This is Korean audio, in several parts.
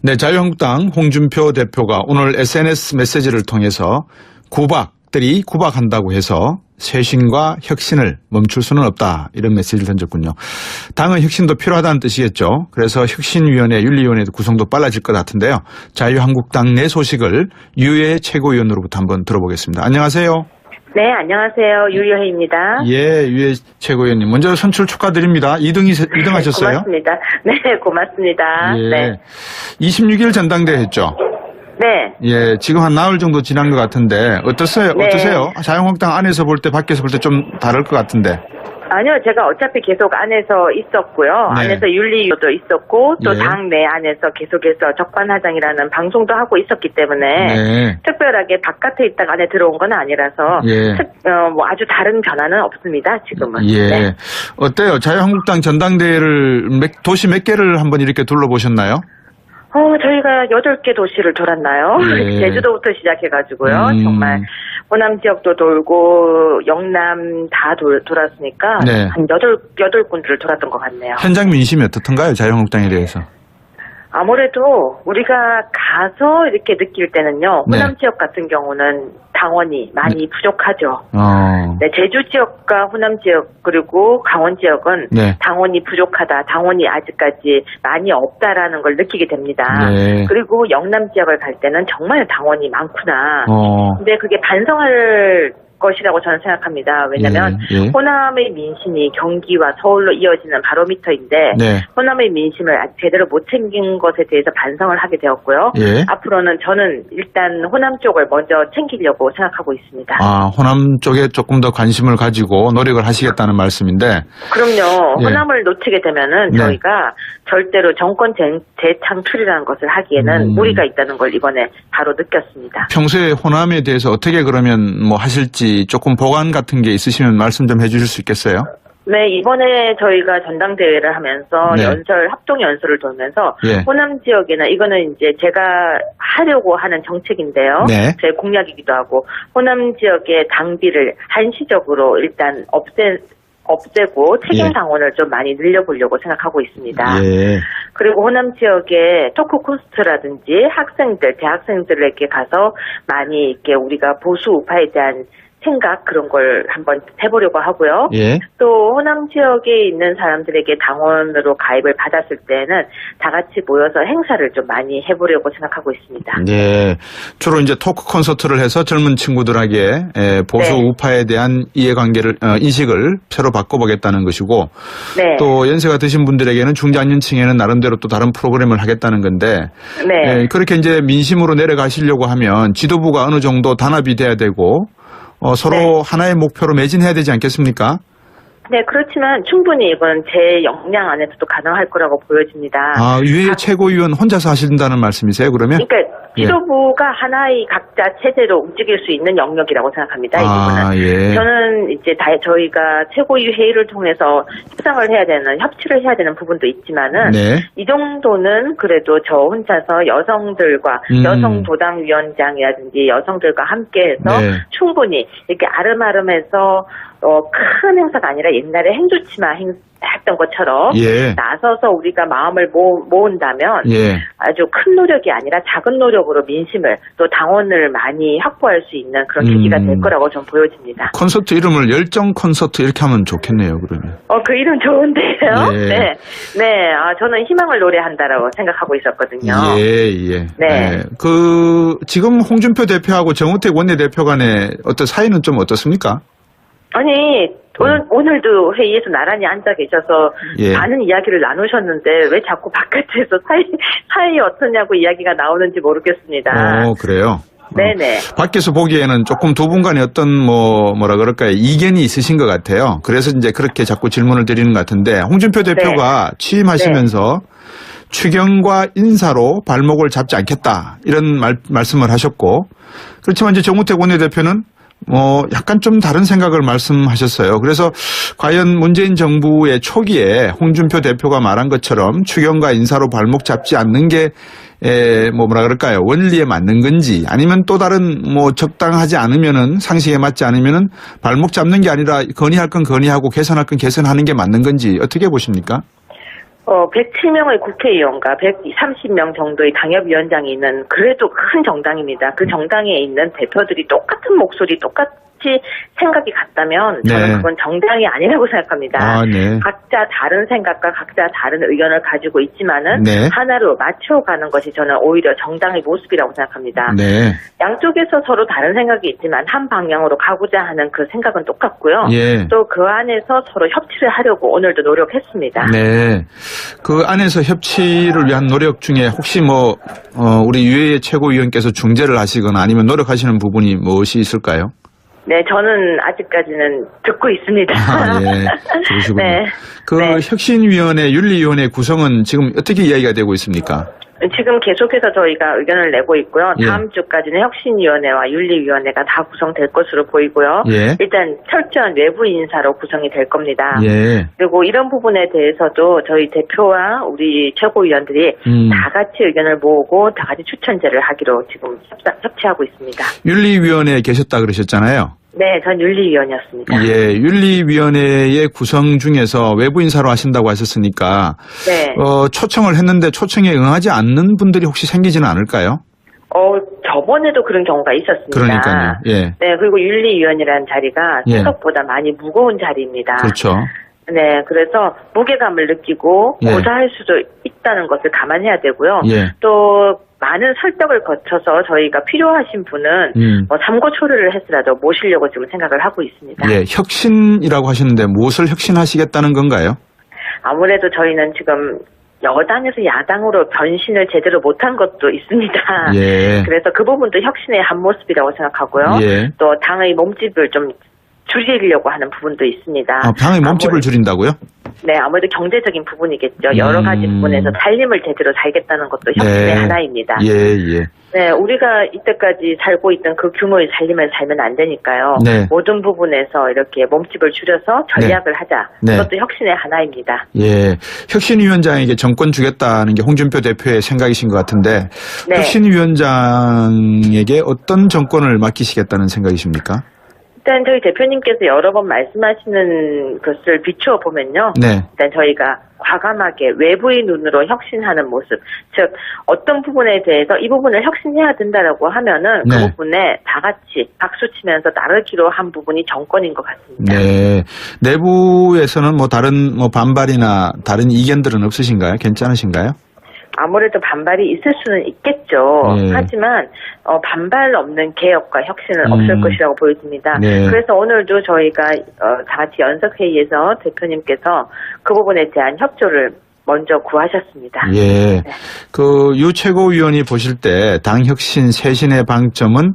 네, 자유한국당 홍준표 대표가 오늘 SNS 메시지를 통해서 구박들이 구박한다고 해서 쇄신과 혁신을 멈출 수는 없다, 이런 메시지를 던졌군요. 당은 혁신도 필요하다는 뜻이겠죠. 그래서 혁신위원회, 윤리위원회도 구성도 빨라질 것 같은데요. 자유한국당 내 소식을 유해 최고위원으로부터 한번 들어보겠습니다. 안녕하세요. 네, 안녕하세요. 유효혜입니다. 예, 유해 최고위원님. 먼저 선출 축하드립니다. 2등 하셨어요? 고맙습니다. 네, 고맙습니다. 예. 네. 26일 전당대회 했죠? 네. 예, 지금 한 나흘 정도 지난 것 같은데 어떠세요? 네. 어떠세요? 자유한국당 안에서 볼 때 밖에서 볼 때 좀 다를 것 같은데. 아니요, 제가 어차피 계속 안에서 있었고요. 네. 안에서 윤리위도 있었고, 또 예. 당내 안에서 계속해서 적반하장이라는 방송도 하고 있었기 때문에, 네. 특별하게 바깥에 있다가 안에 들어온 건 아니라서, 예. 뭐 아주 다른 변화는 없습니다, 지금은. 예. 네. 어때요? 자유한국당 전당대회를 도시 몇 개를 한번 이렇게 둘러보셨나요? 저희가 8개 도시를 돌았나요? 예. 제주도부터 시작해가지고요. 정말 호남 지역도 돌고 영남 다 돌았으니까 네. 한 8군데를 돌았던 것 같네요. 현장 민심이 어떻던가요? 자유한국당에 대해서. 아무래도 우리가 가서 이렇게 느낄 때는요. 네. 호남 지역 같은 경우는 당원이 많이 부족하죠. 네, 제주 지역과 호남 지역 그리고 강원 지역은 네. 당원이 부족하다. 당원이 아직까지 많이 없다라는 걸 느끼게 됩니다. 네. 그리고 영남 지역을 갈 때는 정말 당원이 많구나. 근데 그게 반성할 것이라고 저는 생각합니다. 왜냐하면 예. 호남의 민심이 경기와 서울로 이어지는 바로미터인데 네. 호남의 민심을 아직 제대로 못 챙긴 것에 대해서 반성을 하게 되었고요. 예. 앞으로는 저는 일단 호남 쪽을 먼저 챙기려고 생각하고 있습니다. 아, 호남 쪽에 조금 더 관심을 가지고 노력을 하시겠다는 말씀인데. 그럼요. 예. 호남을 놓치게 되면은 네. 저희가 절대로 정권 재창출이라는 것을 하기에는 무리가 있다는 걸 이번에 바로 느꼈습니다. 평소에 호남에 대해서 어떻게 그러면 뭐 하실지 조금 보관 같은 게 있으시면 말씀 좀 해주실 수 있겠어요? 네, 이번에 저희가 전당대회를 하면서 네. 합동 연설을 돌면서 예. 호남 지역에는 이거는 이제 제가 하려고 하는 정책인데요. 네. 제 공약이기도 하고 호남 지역의 당비를 한시적으로 일단 없애고 책임 예. 당원을 좀 많이 늘려보려고 생각하고 있습니다. 예. 그리고 호남 지역의 토크 콘서트라든지 대학생들에게 가서 많이 이렇게 우리가 보수 우파에 대한 생각 그런 걸 한번 해보려고 하고요. 예. 또 호남 지역에 있는 사람들에게 당원으로 가입을 받았을 때는 다 같이 모여서 행사를 좀 많이 해보려고 생각하고 있습니다. 네. 주로 이제 토크 콘서트를 해서 젊은 친구들에게 보수 네. 우파에 대한 이해관계를, 인식을 새로 바꿔보겠다는 것이고. 네. 또 연세가 드신 분들에게는 중장년층에는 나름대로 또 다른 프로그램을 하겠다는 건데. 네. 그렇게 이제 민심으로 내려가시려고 하면 지도부가 어느 정도 단합이 돼야 되고, 서로 네. 하나의 목표로 매진해야 되지 않겠습니까? 네, 그렇지만 충분히 이건 제 역량 안에서도 가능할 거라고 보여집니다. 아, 유해 최고위원 혼자서 하신다는 말씀이세요, 그러면? 그러니까 지도부가 하나의 각자 체제로 움직일 수 있는 영역이라고 생각합니다. 이 부분은. 예. 저는 이제 저희가 최고위 회의를 통해서 협상을 해야 되는, 협치를 해야 되는 부분도 있지만은 네. 이 정도는 그래도 저 혼자서 여성들과 여성 도당위원장이라든지 여성들과 함께해서 네. 충분히 이렇게 아름아름해서 큰 행사가 아니라 옛날에 행주치마 했던 것처럼 예. 나서서 우리가 마음을 모은다면 예. 아주 큰 노력이 아니라 작은 노력으로 민심을 또 당원을 많이 확보할 수 있는 그런 계기가 될 거라고 좀 보여집니다. 콘서트 이름을 열정 콘서트 이렇게 하면 좋겠네요, 그러면. 그 이름 좋은데요? 예. 네. 네. 저는 희망을 노래한다라고 생각하고 있었거든요. 예. 네. 지금 홍준표 대표하고 정우택 원내대표 간의 어떤 사이는 좀 어떻습니까? 아니, 오늘도 회의에서 나란히 앉아 계셔서 예. 많은 이야기를 나누셨는데 왜 자꾸 바깥에서 사이 어떠냐고 이야기가 나오는지 모르겠습니다. 그래요? 네네. 밖에서 보기에는 조금 두 분 간에 어떤 뭐라 그럴까요? 이견이 있으신 것 같아요. 그래서 이제 그렇게 자꾸 질문을 드리는 것 같은데 홍준표 대표가 취임하시면서 추경과 인사로 발목을 잡지 않겠다 이런 말씀을 하셨고 그렇지만 이제 정우택 원내대표는 약간 좀 다른 생각을 말씀하셨어요. 그래서 과연 문재인 정부의 초기에 홍준표 대표가 말한 것처럼 추경과 인사로 발목 잡지 않는 게 뭐라 그럴까요? 원리에 맞는 건지 아니면 또 다른 적당하지 않으면은 상식에 맞지 않으면은 발목 잡는 게 아니라 건의할 건 건의하고 개선할 건 개선하는 게 맞는 건지 어떻게 보십니까? 107명의 국회의원과 130명 정도의 당협위원장이 있는 그래도 큰 정당입니다. 그 정당에 있는 대표들이 똑같은 목소리, 똑같이 생각이 같다면 저는 네. 그건 정당이 아니라고 생각합니다. 아, 네. 각자 다른 생각과 각자 다른 의견을 가지고 있지만은 네. 하나로 맞춰가는 것이 저는 오히려 정당의 모습이라고 생각합니다. 네. 양쪽에서 서로 다른 생각이 있지만 한 방향으로 가고자 하는 그 생각은 똑같고요. 예. 또 그 안에서 서로 협치를 하려고 오늘도 노력했습니다. 네. 그 안에서 협치를 위한 노력 중에 혹시 우리 유해의 최고위원께서 중재를 하시거나 아니면 노력하시는 부분이 무엇이 있을까요? 네, 저는 아직까지는 듣고 있습니다. 아, 예. 그러시군요. 네. 그 네. 혁신위원회, 윤리위원회 구성은 지금 어떻게 이야기가 되고 있습니까? 지금 계속해서 저희가 의견을 내고 있고요. 예. 다음 주까지는 혁신위원회와 윤리위원회가 다 구성될 것으로 보이고요. 예. 일단 철저한 외부 인사로 구성이 될 겁니다. 예. 그리고 이런 부분에 대해서도 저희 대표와 우리 최고위원들이 다 같이 의견을 모으고 다 같이 추천제를 하기로 지금 협치하고 있습니다. 윤리위원회에 계셨다 그러셨잖아요. 네, 전 윤리위원이었습니다. 예, 윤리위원회의 구성 중에서 외부 인사로 하신다고 하셨으니까 네. 초청을 했는데 초청에 응하지 않는 분들이 혹시 생기지는 않을까요? 저번에도 그런 경우가 있었습니다. 그러니까요. 예. 네, 그리고 윤리위원이라는 자리가 예. 생각보다 많이 무거운 자리입니다. 그렇죠. 네, 그래서 무게감을 느끼고 예. 고사할 수도 있다는 것을 감안해야 되고요. 예. 또 많은 설득을 거쳐서 저희가 필요하신 분은 삼고 초려를 했으라도 모시려고 지금 생각을 하고 있습니다. 예, 혁신이라고 하시는데 무엇을 혁신하시겠다는 건가요? 아무래도 저희는 지금 여당에서 야당으로 변신을 제대로 못한 것도 있습니다. 예. 그래서 그 부분도 혁신의 한 모습이라고 생각하고요. 예. 또 당의 몸집을 좀 줄이려고 하는 부분도 있습니다. 당의 몸집을 줄인다고요? 네, 아무래도 경제적인 부분이겠죠. 여러 가지 부분에서 살림을 제대로 살겠다는 것도 혁신의 네. 하나입니다. 예, 예. 네, 우리가 이때까지 살고 있던 그 규모의 삶을 살면 안 되니까요. 네. 모든 부분에서 이렇게 몸집을 줄여서 전략을 하자. 네. 그것도 혁신의 하나입니다. 예. 혁신위원장에게 정권 주겠다는 게 홍준표 대표의 생각이신 것 같은데 네. 혁신위원장에게 어떤 정권을 맡기시겠다는 생각이십니까? 일단 저희 대표님께서 여러 번 말씀하시는 것을 비추어 보면요. 네. 일단 저희가 과감하게 외부의 눈으로 혁신하는 모습, 즉 어떤 부분에 대해서 이 부분을 혁신해야 된다라고 하면은 네. 그 부분에 다 같이 박수 치면서 나르기로 한 부분이 정권인 것 같습니다. 네. 내부에서는 다른 반발이나 다른 이견들은 없으신가요? 괜찮으신가요? 아무래도 반발이 있을 수는 있겠죠. 네. 하지만 반발 없는 개혁과 혁신은 없을 것이라고 보여집니다. 네. 그래서 오늘도 저희가 다 같이 연석회의에서 대표님께서 그 부분에 대한 협조를 먼저 구하셨습니다. 예. 그 유 최고위원이 보실 때 당 혁신 쇄신의 방점은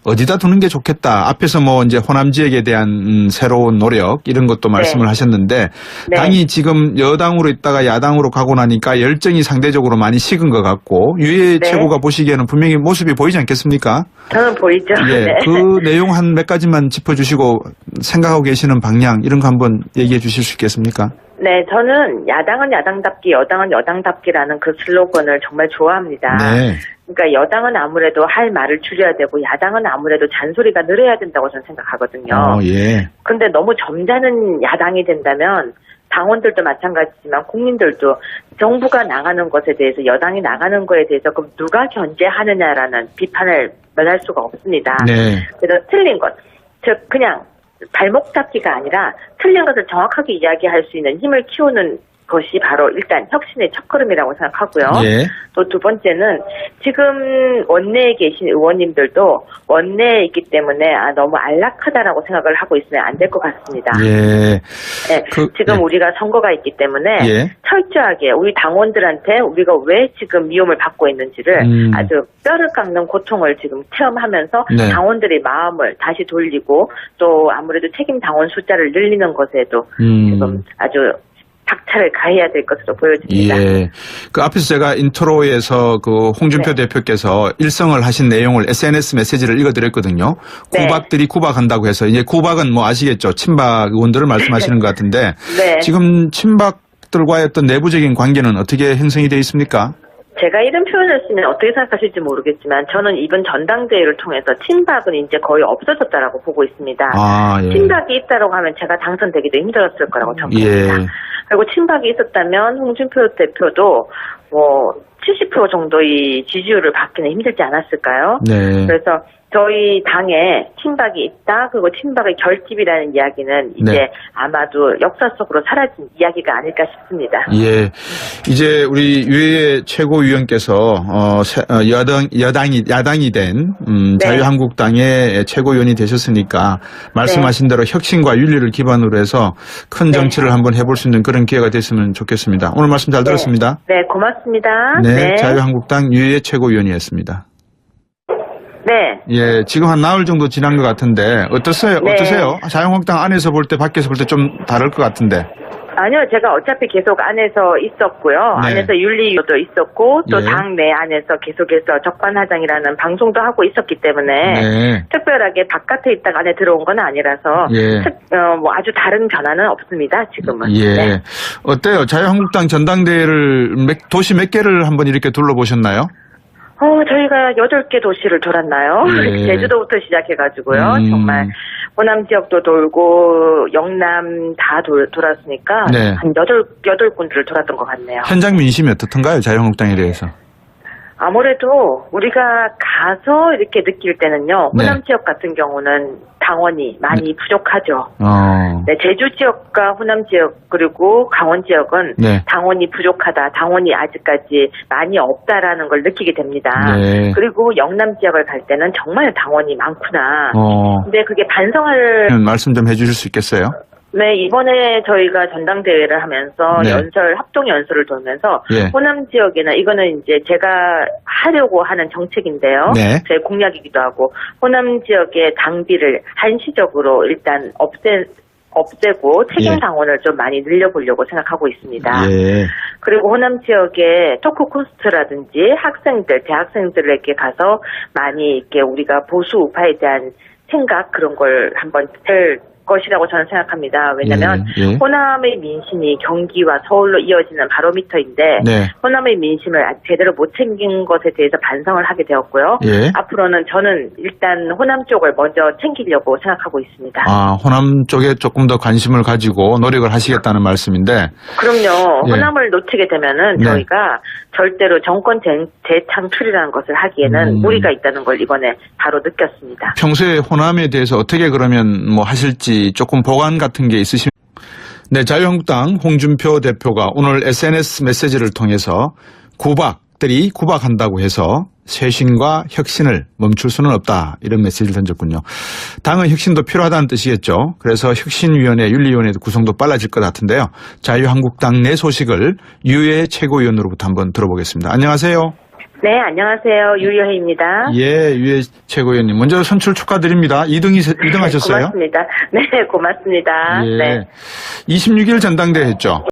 어디다 두는 게 좋겠다. 앞에서 이제 호남 지역에 대한 새로운 노력 이런 것도 말씀을 하셨는데 네. 당이 지금 여당으로 있다가 야당으로 가고 나니까 열정이 상대적으로 많이 식은 것 같고 유해 네. 최고가 보시기에는 분명히 모습이 보이지 않겠습니까? 저는 보이죠. 예. 네. 그 내용 한 몇 가지만 짚어주시고 생각하고 계시는 방향 이런 거 한번 얘기해 주실 수 있겠습니까? 네, 저는 야당은 야당답게, 여당은 여당답게라는 그 슬로건을 정말 좋아합니다. 네. 그러니까 여당은 아무래도 할 말을 줄여야 되고 야당은 아무래도 잔소리가 늘어야 된다고 저는 생각하거든요. 예. 근데 너무 점잖은 야당이 된다면 당원들도 마찬가지지만 국민들도 정부가 나가는 것에 대해서 여당이 나가는 것에 대해서 그럼 누가 견제하느냐라는 비판을 면할 수가 없습니다. 네. 그래서 틀린 것, 즉 그냥 발목 잡기가 아니라 틀린 것을 정확하게 이야기할 수 있는 힘을 키우는 것이 바로 일단 혁신의 첫걸음이라고 생각하고요. 예. 또 두 번째는 지금 원내에 계신 의원님들도 원내에 있기 때문에 너무 안락하다라고 생각을 하고 있으면 안 될 것 같습니다. 예. 네, 지금 우리가 선거가 있기 때문에 철저하게 우리 당원들한테 우리가 왜 지금 미움을 받고 있는지를 아주 뼈를 깎는 고통을 지금 체험하면서 네. 당원들의 마음을 다시 돌리고 또 아무래도 책임 당원 숫자를 늘리는 것에도 지금 아주 박차를 가해야 될 것으로 보여집니다. 예. 그 앞에서 제가 인트로에서 그 홍준표 대표께서 일성을 하신 내용을 SNS 메시지를 읽어드렸거든요. 구박들이 구박한다고 해서 이제 구박은 아시겠죠? 친박 의원들을 말씀하시는 것 같은데 네. 지금 친박들과의 어떤 내부적인 관계는 어떻게 형성이 되어 있습니까? 제가 이런 표현을 쓰면 어떻게 생각하실지 모르겠지만 저는 이번 전당대회를 통해서 친박은 이제 거의 없어졌다라고 보고 있습니다. 아, 예. 친박이 있다라고 하면 제가 당선되기도 힘들었을 거라고 저는 봅니다. 예. 그리고 친박이 있었다면 홍준표 대표도 뭐 70% 정도의 지지율을 받기는 힘들지 않았을까요? 네. 그래서 저희 당에 친박이 있다, 그리고 친박의 결집이라는 이야기는 이제 네. 아마도 역사 속으로 사라진 이야기가 아닐까 싶습니다. 예. 이제 우리 유해 최고위원께서 야당이 된 네. 자유한국당의 최고위원이 되셨으니까 말씀하신 대로 혁신과 윤리를 기반으로 해서 큰 정치를 한번 해볼 수 있는 그런 기회가 됐으면 좋겠습니다. 오늘 말씀 잘 들었습니다. 네, 고맙습니다. 네, 자유한국당 유해 최고위원이었습니다. 네. 예, 지금 한 나흘 정도 지난 것 같은데 어떠세요? 네. 어떠세요? 자유한국당 안에서 볼 때 밖에서 볼 때 좀 다를 것 같은데. 아니요, 제가 어차피 계속 안에서 있었고요. 네. 안에서 윤리위도 있었고 또 예. 당내 안에서 계속해서 적반하장이라는 방송도 하고 있었기 때문에 네. 특별하게 바깥에 있다가 안에 들어온 건 아니라서 예. 뭐 아주 다른 변화는 없습니다. 지금은. 예. 네. 어때요? 자유한국당 전당대회를 도시 몇 개를 한번 이렇게 둘러보셨나요? 저희가 8개 도시를 돌았나요? 예. 제주도부터 시작해가지고요. 음. 정말 호남 지역도 돌고 영남 다 돌았으니까 네. 한 8군데를 돌았던 것 같네요. 현장 민심이 어떻던가요? 자유한국당에 대해서. 아무래도 우리가 가서 이렇게 느낄 때는요. 호남 네. 지역 같은 경우는 당원이 많이 부족하죠. 네, 제주 지역과 호남 지역 그리고 강원 지역은 네. 당원이 부족하다. 당원이 아직까지 많이 없다라는 걸 느끼게 됩니다. 네. 그리고 영남 지역을 갈 때는 정말 당원이 많구나. 근데 그게 반성할 말씀 좀 해주실 수 있겠어요? 네, 이번에 저희가 전당대회를 하면서 네. 합동 연설을 돌면서 예. 호남 지역에는 이거는 이제 제가 하려고 하는 정책인데요. 네. 제 공약이기도 하고 호남 지역의 당비를 한시적으로 일단 없애고 책임 예. 당원을 좀 많이 늘려보려고 생각하고 있습니다. 예. 그리고 호남 지역의 토크 코스트라든지 학생들, 대학생들에게 가서 많이 이렇게 우리가 보수 우파에 대한 생각 그런 걸 한번 될 것이라고 저는 생각합니다. 왜냐하면 예. 호남의 민심이 경기와 서울로 이어지는 바로미터인데 네. 호남의 민심을 아직 제대로 못 챙긴 것에 대해서 반성을 하게 되었고요. 예. 앞으로는 저는 일단 호남 쪽을 먼저 챙기려고 생각하고 있습니다. 아, 호남 쪽에 조금 더 관심을 가지고 노력을 하시겠다는 말씀인데. 그럼요. 예. 호남을 놓치게 되면은 네. 저희가 절대로 정권 재창출이라는 것을 하기에는 무리가 있다는 걸 이번에 바로 느꼈습니다. 평소에 호남에 대해서 어떻게 그러면 뭐 하실지 조금 보관 같은 게 있으시면. 네, 자유한국당 홍준표 대표가 오늘 SNS 메시지를 통해서 구박들이 구박한다고 해서 쇄신과 혁신을 멈출 수는 없다, 이런 메시지를 던졌군요. 당은 혁신도 필요하다는 뜻이겠죠. 그래서 혁신위원회, 윤리위원회 구성도 빨라질 것 같은데요. 자유한국당 내 소식을 유해 최고위원으로부터 한번 들어보겠습니다. 안녕하세요. 네, 안녕하세요. 유여혜입니다. 예, 유해 최고위원님. 먼저 선출 축하드립니다. 2등 하셨어요? 고맙습니다. 네, 고맙습니다. 예. 네. 26일 전당대회 했죠?